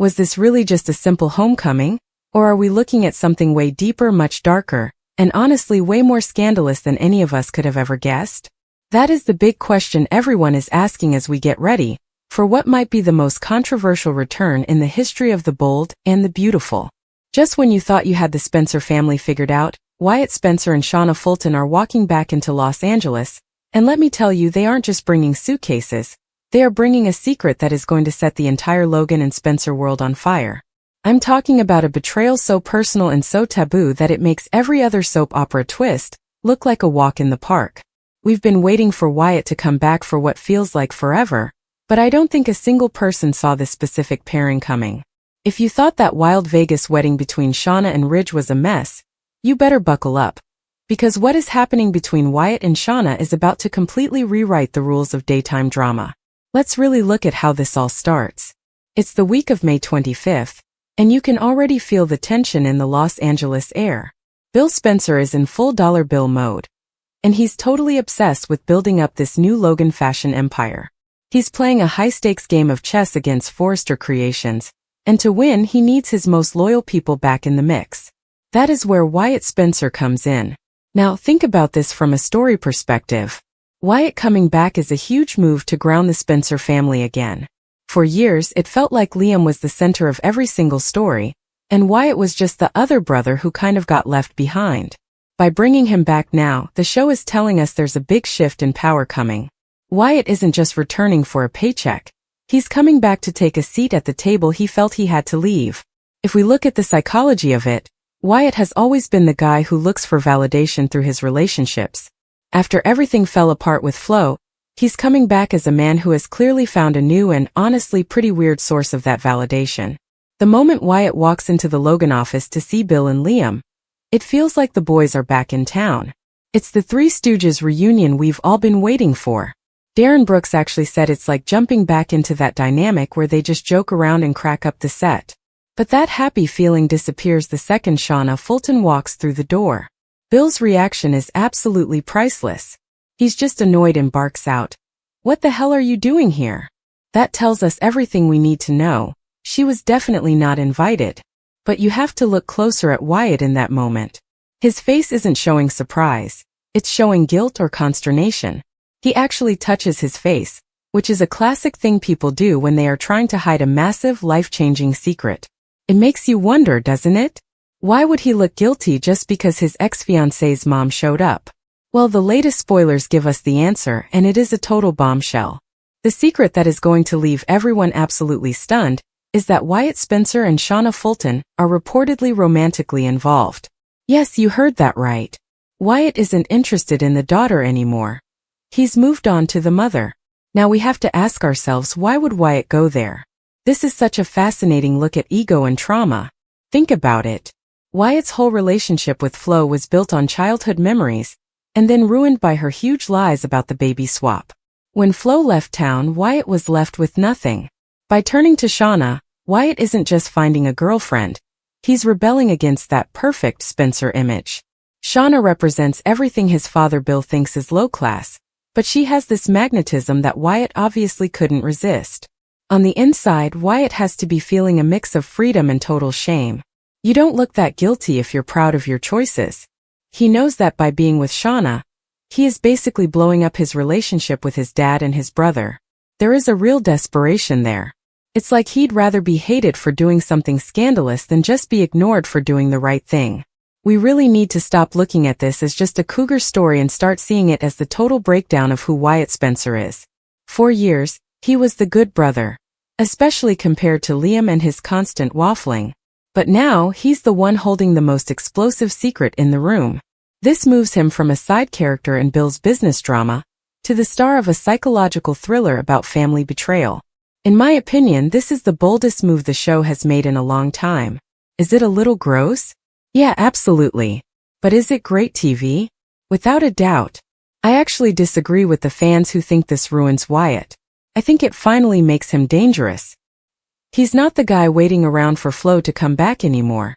Was this really just a simple homecoming? Or are we looking at something way deeper, much darker, and honestly way more scandalous than any of us could have ever guessed? That is the big question everyone is asking as we get ready for what might be the most controversial return in the history of the bold and the beautiful. Just when you thought you had the Spencer family figured out, Wyatt Spencer and Shauna Fulton are walking back into Los Angeles, and let me tell you, they aren't just bringing suitcases, they are bringing a secret that is going to set the entire Logan and Spencer world on fire. I'm talking about a betrayal so personal and so taboo that it makes every other soap opera twist look like a walk in the park. We've been waiting for Wyatt to come back for what feels like forever, but I don't think a single person saw this specific pairing coming. If you thought that wild Vegas wedding between Shauna and Ridge was a mess, you better buckle up. Because what is happening between Wyatt and Shauna is about to completely rewrite the rules of daytime drama. Let's really look at how this all starts. It's the week of May 25th, and you can already feel the tension in the Los Angeles air. Bill Spencer is in full dollar bill mode, and he's totally obsessed with building up this new Logan fashion empire. He's playing a high-stakes game of chess against Forrester Creations, and to win he needs his most loyal people back in the mix. That is where Wyatt Spencer comes in. Now think about this from a story perspective. Wyatt coming back is a huge move to ground the Spencer family again. For years it felt like Liam was the center of every single story, and Wyatt was just the other brother who kind of got left behind. By bringing him back now, the show is telling us there's a big shift in power coming. Wyatt isn't just returning for a paycheck. He's coming back to take a seat at the table he felt he had to leave. If we look at the psychology of it, Wyatt has always been the guy who looks for validation through his relationships. After everything fell apart with Flo, he's coming back as a man who has clearly found a new and honestly pretty weird source of that validation. The moment Wyatt walks into the Logan office to see Bill and Liam, it feels like the boys are back in town. It's the Three Stooges reunion we've all been waiting for. Darren Brooks actually said it's like jumping back into that dynamic where they just joke around and crack up the set. But that happy feeling disappears the second Shauna Fulton walks through the door. Bill's reaction is absolutely priceless. He's just annoyed and barks out, "What the hell are you doing here?" That tells us everything we need to know. She was definitely not invited. But you have to look closer at Wyatt in that moment. His face isn't showing surprise. It's showing guilt or consternation. He actually touches his face, which is a classic thing people do when they are trying to hide a massive, life-changing secret. It makes you wonder, doesn't it? Why would he look guilty just because his ex-fiancée's mom showed up? Well, the latest spoilers give us the answer, and it is a total bombshell. The secret that is going to leave everyone absolutely stunned is that Wyatt Spencer and Shauna Fulton are reportedly romantically involved. Yes, you heard that right. Wyatt isn't interested in the daughter anymore. He's moved on to the mother. Now we have to ask ourselves, why would Wyatt go there? This is such a fascinating look at ego and trauma. Think about it. Wyatt's whole relationship with Flo was built on childhood memories, and then ruined by her huge lies about the baby swap. When Flo left town, Wyatt was left with nothing. By turning to Shauna, Wyatt isn't just finding a girlfriend. He's rebelling against that perfect Spencer image. Shauna represents everything his father Bill thinks is low class, but she has this magnetism that Wyatt obviously couldn't resist. On the inside, Wyatt has to be feeling a mix of freedom and total shame. You don't look that guilty if you're proud of your choices. He knows that by being with Shauna, he is basically blowing up his relationship with his dad and his brother. There is a real desperation there. It's like he'd rather be hated for doing something scandalous than just be ignored for doing the right thing. We really need to stop looking at this as just a cougar story and start seeing it as the total breakdown of who Wyatt Spencer is. For years, he was the good brother, especially compared to Liam and his constant waffling. But now, he's the one holding the most explosive secret in the room. This moves him from a side character in Bill's business drama to the star of a psychological thriller about family betrayal. In my opinion, this is the boldest move the show has made in a long time. Is it a little gross? Yeah, absolutely. But is it great TV? Without a doubt. I actually disagree with the fans who think this ruins Wyatt. I think it finally makes him dangerous. He's not the guy waiting around for Flo to come back anymore.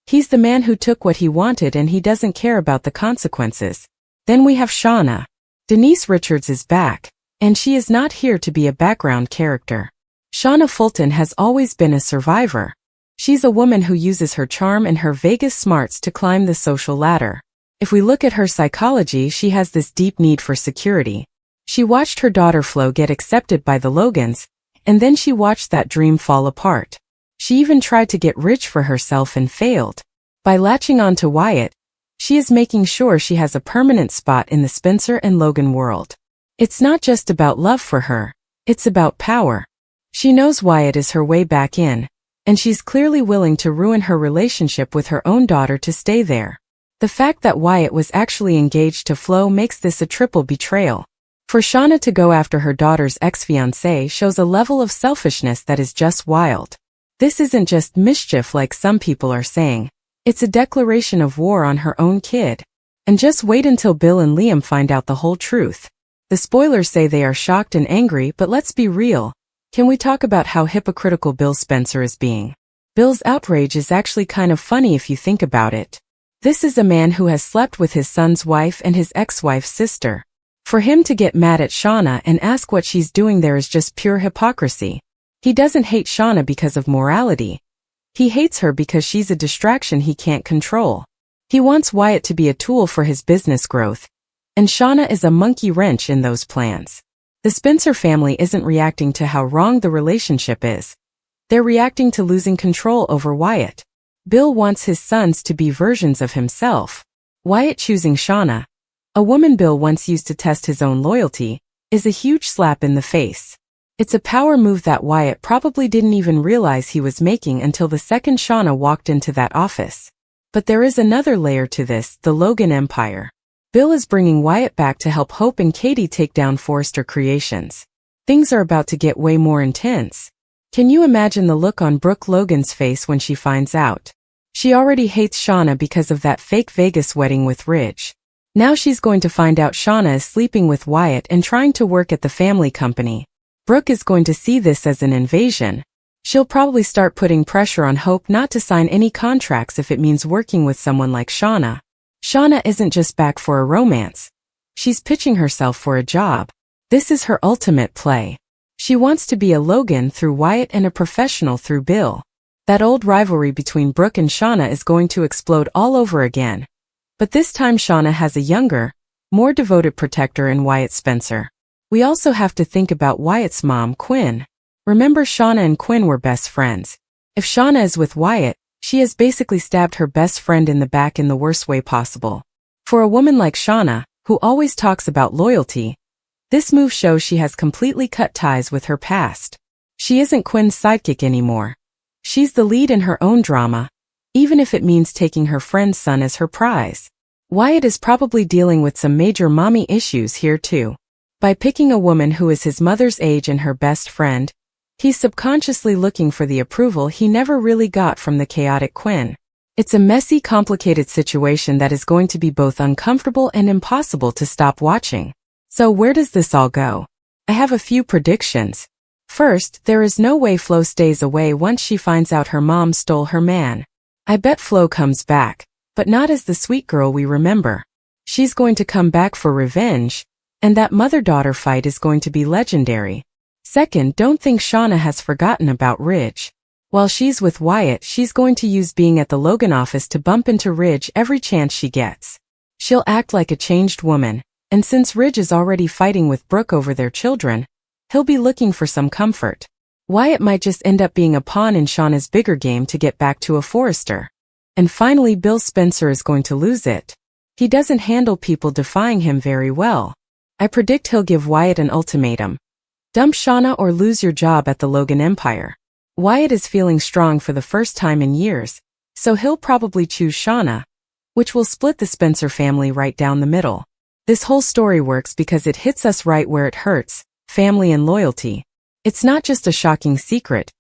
He's the man who took what he wanted and he doesn't care about the consequences. Then we have Shauna. Denise Richards is back, and she is not here to be a background character. Shauna Fulton has always been a survivor. She's a woman who uses her charm and her Vegas smarts to climb the social ladder. If we look at her psychology, she has this deep need for security. She watched her daughter Flo get accepted by the Logans, and then she watched that dream fall apart. She even tried to get rich for herself and failed. By latching on to Wyatt, she is making sure she has a permanent spot in the Spencer and Logan world. It's not just about love for her, it's about power. She knows Wyatt is her way back in, and she's clearly willing to ruin her relationship with her own daughter to stay there. The fact that Wyatt was actually engaged to Flo makes this a triple betrayal. For Shauna to go after her daughter's ex-fiancé shows a level of selfishness that is just wild. This isn't just mischief like some people are saying. It's a declaration of war on her own kid. And just wait until Bill and Liam find out the whole truth. The spoilers say they are shocked and angry, but let's be real. Can we talk about how hypocritical Bill Spencer is being? Bill's outrage is actually kind of funny if you think about it. This is a man who has slept with his son's wife and his ex-wife's sister. For him to get mad at Shauna and ask what she's doing there is just pure hypocrisy. He doesn't hate Shauna because of morality. He hates her because she's a distraction he can't control. He wants Wyatt to be a tool for his business growth, and Shauna is a monkey wrench in those plans. The Spencer family isn't reacting to how wrong the relationship is. They're reacting to losing control over Wyatt. Bill wants his sons to be versions of himself. Wyatt choosing Shauna, a woman Bill once used to test his own loyalty, is a huge slap in the face. It's a power move that Wyatt probably didn't even realize he was making until the second Shauna walked into that office. But there is another layer to this, the Logan Empire. Bill is bringing Wyatt back to help Hope and Katie take down Forrester Creations. Things are about to get way more intense. Can you imagine the look on Brooke Logan's face when she finds out? She already hates Shauna because of that fake Vegas wedding with Ridge. Now she's going to find out Shauna is sleeping with Wyatt and trying to work at the family company. Brooke is going to see this as an invasion. She'll probably start putting pressure on Hope not to sign any contracts if it means working with someone like Shauna. Shauna isn't just back for a romance. She's pitching herself for a job. This is her ultimate play. She wants to be a Logan through Wyatt and a professional through Bill. That old rivalry between Brooke and Shauna is going to explode all over again. But this time Shauna has a younger, more devoted protector in Wyatt Spencer. We also have to think about Wyatt's mom, Quinn. Remember, Shauna and Quinn were best friends. If Shauna is with Wyatt, she has basically stabbed her best friend in the back in the worst way possible. For a woman like Shauna, who always talks about loyalty, this move shows she has completely cut ties with her past. She isn't Quinn's sidekick anymore. She's the lead in her own drama, even if it means taking her friend's son as her prize. Wyatt is probably dealing with some major mommy issues here too. By picking a woman who is his mother's age and her best friend, he's subconsciously looking for the approval he never really got from the chaotic Quinn. It's a messy, complicated situation that is going to be both uncomfortable and impossible to stop watching. So where does this all go? I have a few predictions. First, there is no way Flo stays away once she finds out her mom stole her man. I bet Flo comes back, but not as the sweet girl we remember. She's going to come back for revenge, and that mother-daughter fight is going to be legendary. Second, don't think Shauna has forgotten about Ridge. While she's with Wyatt, she's going to use being at the Logan office to bump into Ridge every chance she gets. She'll act like a changed woman, and since Ridge is already fighting with Brooke over their children, he'll be looking for some comfort. Wyatt might just end up being a pawn in Shauna's bigger game to get back to a Forrester. And finally, Bill Spencer is going to lose it. He doesn't handle people defying him very well. I predict he'll give Wyatt an ultimatum. Dump Shauna or lose your job at the Logan Empire. Wyatt is feeling strong for the first time in years, so he'll probably choose Shauna, which will split the Spencer family right down the middle. This whole story works because it hits us right where it hurts, family and loyalty. It's not just a shocking secret.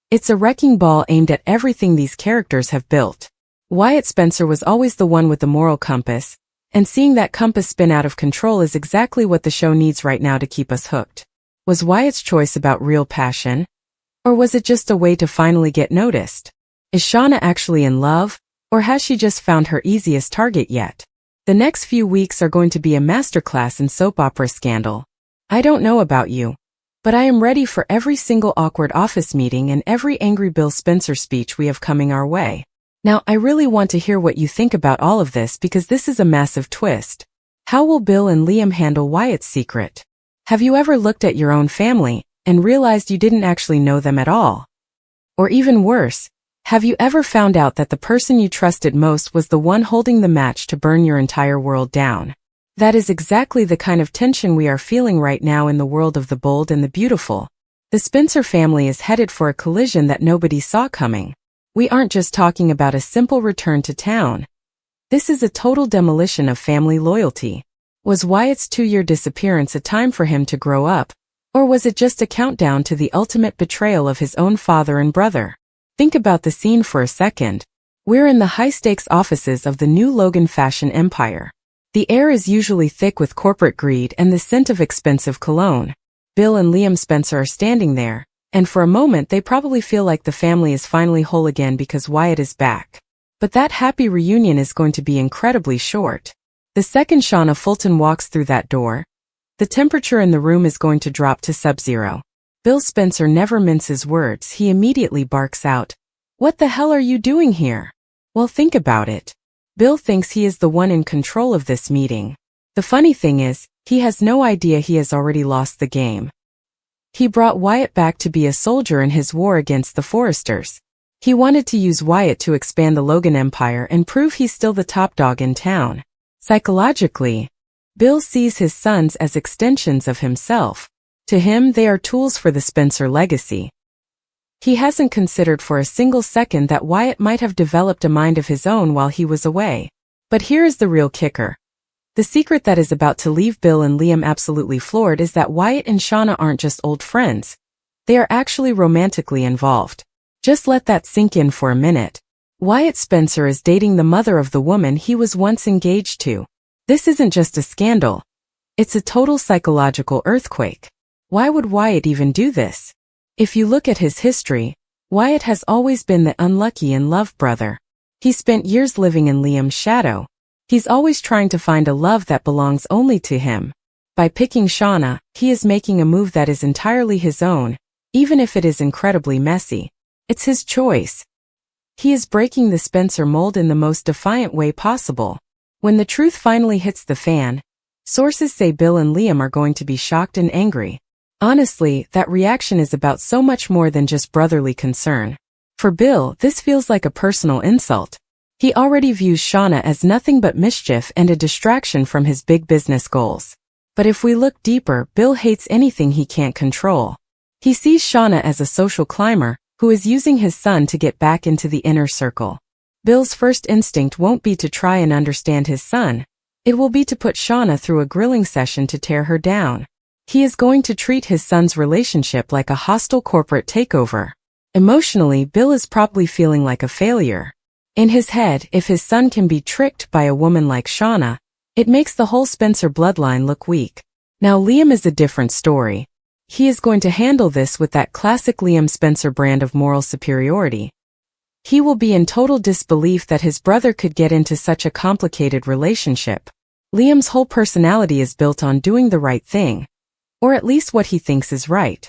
It's a wrecking ball aimed at everything these characters have built. Wyatt Spencer was always the one with the moral compass, and seeing that compass spin out of control is exactly what the show needs right now to keep us hooked. Was Wyatt's choice about real passion? Or was it just a way to finally get noticed? Is Shauna actually in love, or has she just found her easiest target yet? The next few weeks are going to be a masterclass in soap opera scandal. I don't know about you, But I am ready for every single awkward office meeting and every angry Bill Spencer speech we have coming our way. Now, I really want to hear what you think about all of this because this is a massive twist. How will Bill and Liam handle Wyatt's secret? Have you ever looked at your own family and realized you didn't actually know them at all? Or even worse, have you ever found out that the person you trusted most was the one holding the match to burn your entire world down? That is exactly the kind of tension we are feeling right now in the world of the bold and the beautiful. The Spencer family is headed for a collision that nobody saw coming. We aren't just talking about a simple return to town. This is a total demolition of family loyalty. Was Wyatt's 2-year disappearance a time for him to grow up, or was it just a countdown to the ultimate betrayal of his own father and brother? Think about the scene for a second. We're in the high-stakes offices of the new Logan fashion empire. The air is usually thick with corporate greed and the scent of expensive cologne. Bill and Liam Spencer are standing there, and for a moment they probably feel like the family is finally whole again because Wyatt is back. But that happy reunion is going to be incredibly short. The second Shauna Fulton walks through that door, the temperature in the room is going to drop to sub-zero. Bill Spencer never minces words. He immediately barks out, "What the hell are you doing here?" Well, think about it. Bill thinks he is the one in control of this meeting. The funny thing is, he has no idea he has already lost the game. He brought Wyatt back to be a soldier in his war against the Forresters. He wanted to use Wyatt to expand the Logan empire and prove he's still the top dog in town. Psychologically, Bill sees his sons as extensions of himself. To him, they are tools for the Spencer legacy. He hasn't considered for a single second that Wyatt might have developed a mind of his own while he was away. But here is the real kicker. The secret that is about to leave Bill and Liam absolutely floored is that Wyatt and Shauna aren't just old friends. They are actually romantically involved. Just let that sink in for a minute. Wyatt Spencer is dating the mother of the woman he was once engaged to. This isn't just a scandal. It's a total psychological earthquake. Why would Wyatt even do this? If you look at his history, Wyatt has always been the unlucky in love brother. He spent years living in Liam's shadow. He's always trying to find a love that belongs only to him. By picking Shauna, he is making a move that is entirely his own, even if it is incredibly messy. It's his choice. He is breaking the Spencer mold in the most defiant way possible. When the truth finally hits the fan, sources say Bill and Liam are going to be shocked and angry. Honestly, that reaction is about so much more than just brotherly concern. For Bill, this feels like a personal insult. He already views Shauna as nothing but mischief and a distraction from his big business goals. But if we look deeper, Bill hates anything he can't control. He sees Shauna as a social climber who is using his son to get back into the inner circle. Bill's first instinct won't be to try and understand his son. It will be to put Shauna through a grilling session to tear her down. He is going to treat his son's relationship like a hostile corporate takeover. Emotionally, Bill is probably feeling like a failure. In his head, if his son can be tricked by a woman like Shauna, it makes the whole Spencer bloodline look weak. Now Liam is a different story. He is going to handle this with that classic Liam Spencer brand of moral superiority. He will be in total disbelief that his brother could get into such a complicated relationship. Liam's whole personality is built on doing the right thing. Or at least what he thinks is right.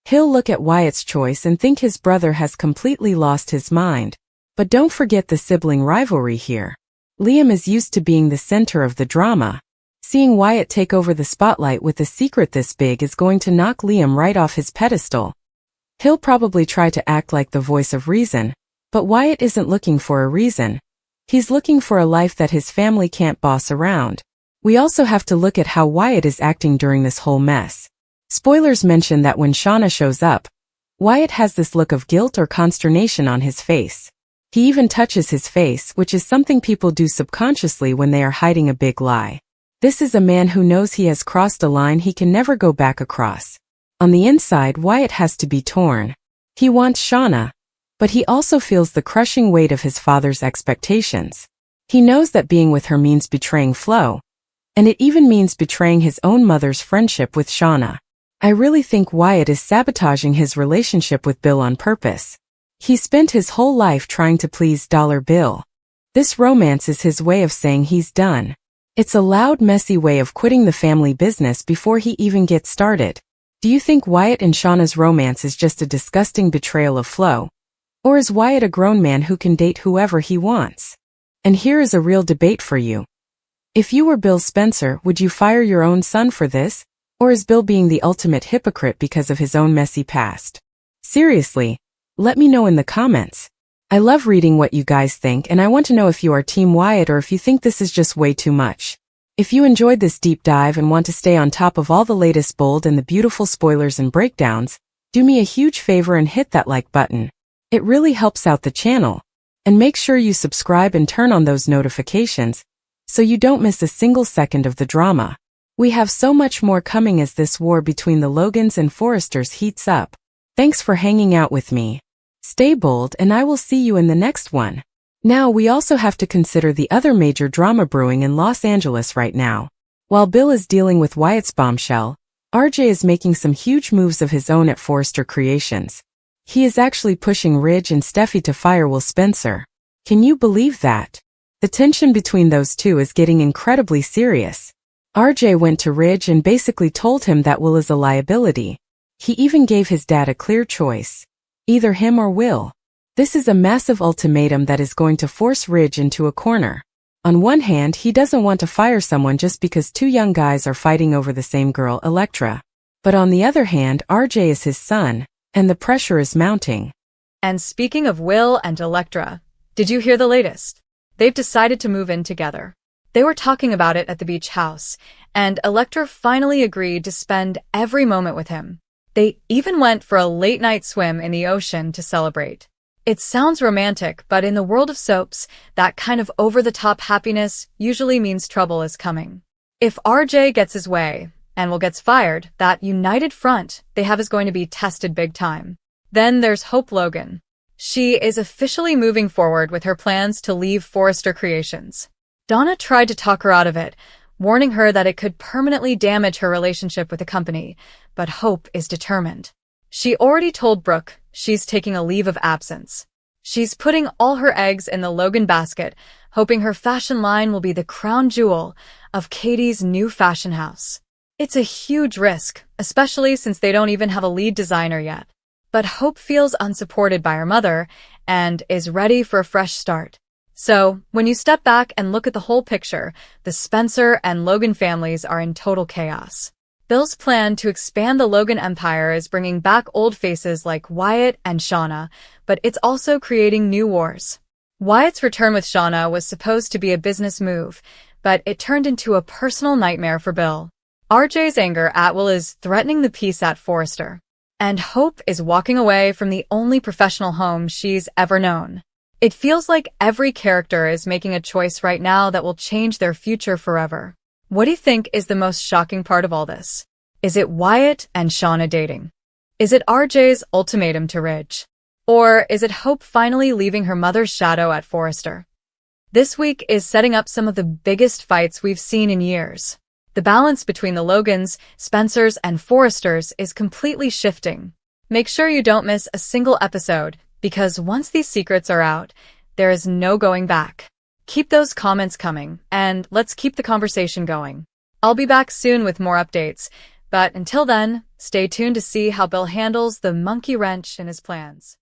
He'll look at Wyatt's choice and think his brother has completely lost his mind. But don't forget the sibling rivalry here. Liam is used to being the center of the drama. Seeing Wyatt take over the spotlight with a secret this big is going to knock Liam right off his pedestal. He'll probably try to act like the voice of reason, but Wyatt isn't looking for a reason. He's looking for a life that his family can't boss around. We also have to look at how Wyatt is acting during this whole mess. Spoilers mention that when Shauna shows up, Wyatt has this look of guilt or consternation on his face. He even touches his face, which is something people do subconsciously when they are hiding a big lie. This is a man who knows he has crossed a line he can never go back across. On the inside, Wyatt has to be torn. He wants Shauna, but he also feels the crushing weight of his father's expectations. He knows that being with her means betraying Flo, and it even means betraying his own mother's friendship with Shauna. I really think Wyatt is sabotaging his relationship with Bill on purpose. He spent his whole life trying to please Dollar Bill. This romance is his way of saying he's done. It's a loud, messy way of quitting the family business before he even gets started. Do you think Wyatt and Shauna's romance is just a disgusting betrayal of Flo? Or is Wyatt a grown man who can date whoever he wants? And here is a real debate for you. If you were Bill Spencer, would you fire your own son for this? Or is Bill being the ultimate hypocrite because of his own messy past? Seriously, let me know in the comments. I love reading what you guys think, and I want to know if you are Team Wyatt or if you think this is just way too much. If you enjoyed this deep dive and want to stay on top of all the latest bold and the beautiful spoilers and breakdowns, do me a huge favor and hit that like button. It really helps out the channel. And make sure you subscribe and turn on those notifications so you don't miss a single second of the drama. We have so much more coming as this war between the Logans and Forresters heats up. Thanks for hanging out with me. Stay bold, and I will see you in the next one. Now we also have to consider the other major drama brewing in Los Angeles right now. While Bill is dealing with Wyatt's bombshell, RJ is making some huge moves of his own at Forrester Creations. He is actually pushing Ridge and Steffi to fire Will Spencer. Can you believe that? The tension between those two is getting incredibly serious. RJ went to Ridge and basically told him that Will is a liability. He even gave his dad a clear choice. Either him or Will. This is a massive ultimatum that is going to force Ridge into a corner. On one hand, he doesn't want to fire someone just because two young guys are fighting over the same girl, Elektra. But on the other hand, RJ is his son, and the pressure is mounting. And speaking of Will and Elektra, did you hear the latest? They've decided to move in together. They were talking about it at the beach house, and Elektra finally agreed to spend every moment with him. They even went for a late-night swim in the ocean to celebrate. It sounds romantic, but in the world of soaps, that kind of over-the-top happiness usually means trouble is coming. If RJ gets his way, and Will gets fired, that united front they have is going to be tested big time. Then there's Hope Logan. She is officially moving forward with her plans to leave Forrester Creations. Donna tried to talk her out of it, warning her that it could permanently damage her relationship with the company, but Hope is determined. She already told Brooke she's taking a leave of absence. She's putting all her eggs in the Logan basket, hoping her fashion line will be the crown jewel of Katie's new fashion house. It's a huge risk, especially since they don't even have a lead designer yet. But Hope feels unsupported by her mother and is ready for a fresh start. So, when you step back and look at the whole picture, the Spencer and Logan families are in total chaos. Bill's plan to expand the Logan empire is bringing back old faces like Wyatt and Shauna, but it's also creating new wars. Wyatt's return with Shauna was supposed to be a business move, but it turned into a personal nightmare for Bill. RJ's anger at Will is threatening the peace at Forrester. And Hope is walking away from the only professional home she's ever known. It feels like every character is making a choice right now that will change their future forever. What do you think is the most shocking part of all this? Is it Wyatt and Shauna dating? Is it RJ's ultimatum to Ridge? Or is it Hope finally leaving her mother's shadow at Forrester? This week is setting up some of the biggest fights we've seen in years. The balance between the Logans, Spencers, and Forresters is completely shifting. Make sure you don't miss a single episode, because once these secrets are out, there is no going back. Keep those comments coming, and let's keep the conversation going. I'll be back soon with more updates, but until then, stay tuned to see how Bill handles the monkey wrench in his plans.